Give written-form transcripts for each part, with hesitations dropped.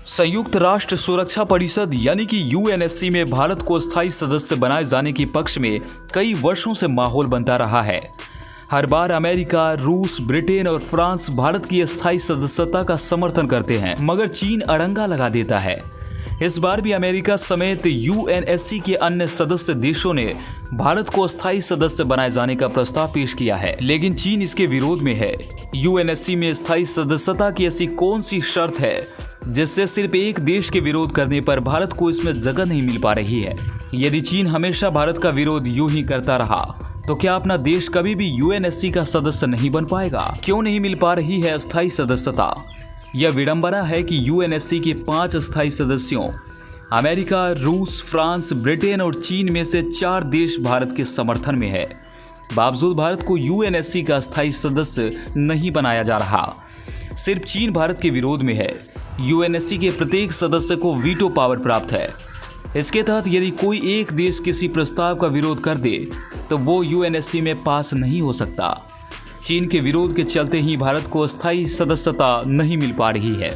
संयुक्त राष्ट्र सुरक्षा परिषद यानी कि यूएनएससी में भारत को स्थायी सदस्य बनाए जाने के पक्ष में कई वर्षों से माहौल बनता रहा है। हर बार अमेरिका, रूस, ब्रिटेन और फ्रांस भारत की स्थायी सदस्यता का समर्थन करते हैं, मगर चीन अड़ंगा लगा देता है। इस बार भी अमेरिका समेत यूएनएससी के अन्य सदस्य देशों ने भारत को स्थायी सदस्य बनाए जाने का प्रस्ताव पेश किया है, लेकिन चीन इसके विरोध में है। यूएनएससी में स्थायी सदस्यता की ऐसी कौन सी शर्त है जिससे सिर्फ एक देश के विरोध करने पर भारत को इसमें जगह नहीं मिल पा रही है? यदि चीन हमेशा भारत का विरोध यूं ही करता रहा तो क्या अपना देश कभी भी यूएनएससी का सदस्य नहीं बन पाएगा? क्यों नहीं मिल पा रही है स्थायी सदस्यता? यह विडंबना है कि यूएनएससी के 5 स्थायी सदस्यों अमेरिका, रूस, फ्रांस, ब्रिटेन और चीन में से 4 देश भारत के समर्थन में है। बावजूद भारत को यूएनएससी का स्थायी सदस्य नहीं बनाया जा रहा। सिर्फ चीन भारत के विरोध में है। यूएनएससी के प्रत्येक सदस्य को वीटो पावर प्राप्त है। इसके तहत यदि कोई एक देश किसी प्रस्ताव का विरोध कर दे तो वो यूएनएससी में पास नहीं हो सकता। चीन के विरोध के चलते ही भारत को स्थायी सदस्यता नहीं मिल पा रही है।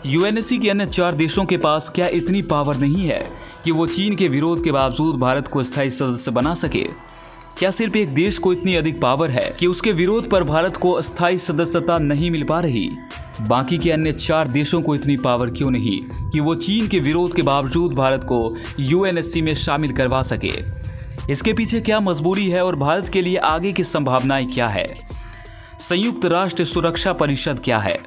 यूएनएससी के अन्य 4 देशों के पास क्या इतनी पावर नहीं है कि वो चीन के विरोध के बावजूद भारत को स्थायी सदस्य बना सके? क्या सिर्फ एक देश को इतनी अधिक पावर है कि उसके विरोध पर भारत को स्थायी सदस्यता नहीं मिल पा रही? बाकी के अन्य 4 देशों को इतनी पावर क्यों नहीं कि वो चीन के विरोध के बावजूद भारत को यूएनएससी में शामिल करवा सके? इसके पीछे क्या मजबूरी है और भारत के लिए आगे की संभावनाएं क्या है? संयुक्त राष्ट्र सुरक्षा परिषद क्या है?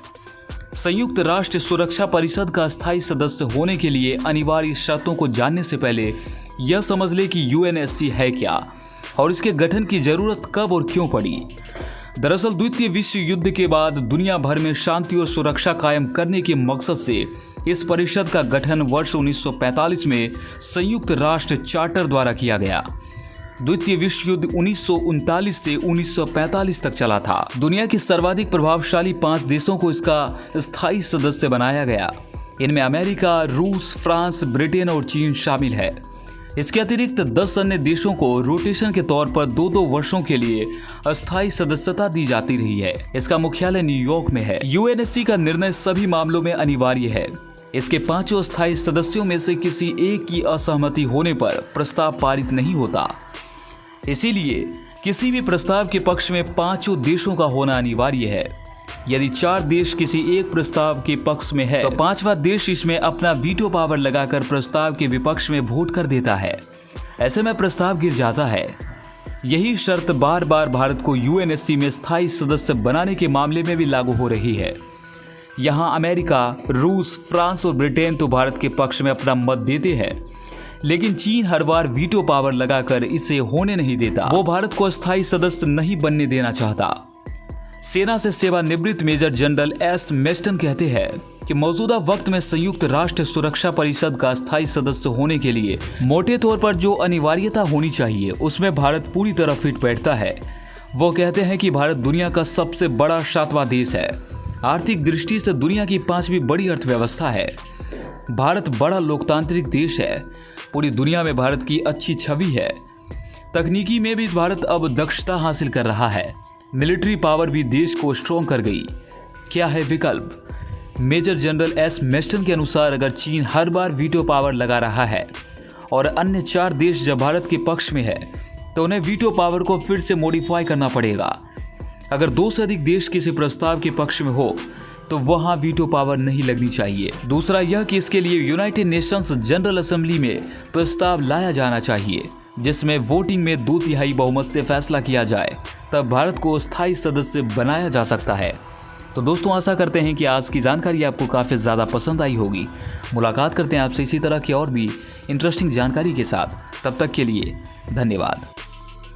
संयुक्त राष्ट्र सुरक्षा परिषद का स्थायी सदस्य होने के लिए अनिवार्य शर्तों को जानने से पहले यह समझ ले कि यूएनएससी है क्या और इसके गठन की जरूरत कब और क्यों पड़ी। दरअसल द्वितीय विश्व युद्ध के बाद दुनिया भर में शांति और सुरक्षा कायम करने के मकसद से इस परिषद का गठन वर्ष 1945 में संयुक्त राष्ट्र चार्टर द्वारा किया गया। द्वितीय विश्व युद्ध 1939 से 1945 तक चला था। दुनिया के सर्वाधिक प्रभावशाली 5 देशों को इसका स्थायी सदस्य बनाया गया। इनमें अमेरिका, रूस, फ्रांस, ब्रिटेन और चीन शामिल है। इसके अतिरिक्त 10 अन्य देशों को रोटेशन के तौर पर 2-2 वर्षों के लिए अस्थायी सदस्यता दी जाती रही है। इसका मुख्यालय न्यूयॉर्क में है। यूएनएससी का निर्णय सभी मामलों में अनिवार्य है। इसके 5 स्थायी सदस्यों में से किसी एक की असहमति होने पर प्रस्ताव पारित नहीं होता। इसीलिए किसी भी प्रस्ताव के पक्ष में 5 देशों का होना अनिवार्य है। यदि 4 देश किसी एक प्रस्ताव के पक्ष में है तो 5वां देश इसमें अपना वीटो पावर लगाकर प्रस्ताव के विपक्ष में वोट कर देता है। ऐसे में प्रस्ताव गिर जाता है। यही शर्त बार बार भारत को यूएनएससी में स्थायी सदस्य बनाने के मामले में भी लागू हो रही है। यहाँ अमेरिका, रूस, फ्रांस और ब्रिटेन तो भारत के पक्ष में अपना मत देते हैं, लेकिन चीन हर बार वीटो पावर लगाकर इसे होने नहीं देता। वो भारत को स्थायी सदस्य नहीं बनने देना चाहता। सेना से सेवानिवृत्त मेजर जनरल एस मेस्टन कहते हैं कि मौजूदा वक्त में संयुक्त राष्ट्र सुरक्षा परिषद का स्थायी सदस्य होने के लिए मोटे तौर पर जो अनिवार्यता होनी चाहिए उसमें भारत पूरी तरह फिट बैठता है। वो कहते हैं कि भारत दुनिया का सबसे बड़ा 7वां देश है। आर्थिक दृष्टि से दुनिया की 5वीं बड़ी अर्थव्यवस्था है। भारत बड़ा लोकतांत्रिक देश है। पूरी दुनिया में भारत की अच्छी छवि है। तकनीकी में भी भारत अब दक्षता हासिल कर रहा है। मिलिट्री पावर भी देश को स्ट्रॉन्ग कर गई। क्या है विकल्प? मेजर जनरल एस मेस्टन के अनुसार अगर चीन हर बार वीटो पावर लगा रहा है और अन्य 4 देश जब भारत के पक्ष में है तो उन्हें वीटो पावर को फिर से मॉडिफाई करना पड़ेगा। अगर 2 से अधिक देश किसी प्रस्ताव के पक्ष में हो तो वहां वीटो पावर नहीं लगनी चाहिए। दूसरा यह कि इसके लिए यूनाइटेड नेशंस जनरल असेंबली में प्रस्ताव लाया जाना चाहिए, जिसमें वोटिंग में 2/3 बहुमत से फैसला किया जाए, तब भारत को स्थायी सदस्य बनाया जा सकता है। तो दोस्तों, आशा करते हैं कि आज की जानकारी आपको काफ़ी ज़्यादा पसंद आई होगी। मुलाकात करते हैं आपसे इसी तरह की और भी इंटरेस्टिंग जानकारी के साथ। तब तक के लिए धन्यवाद।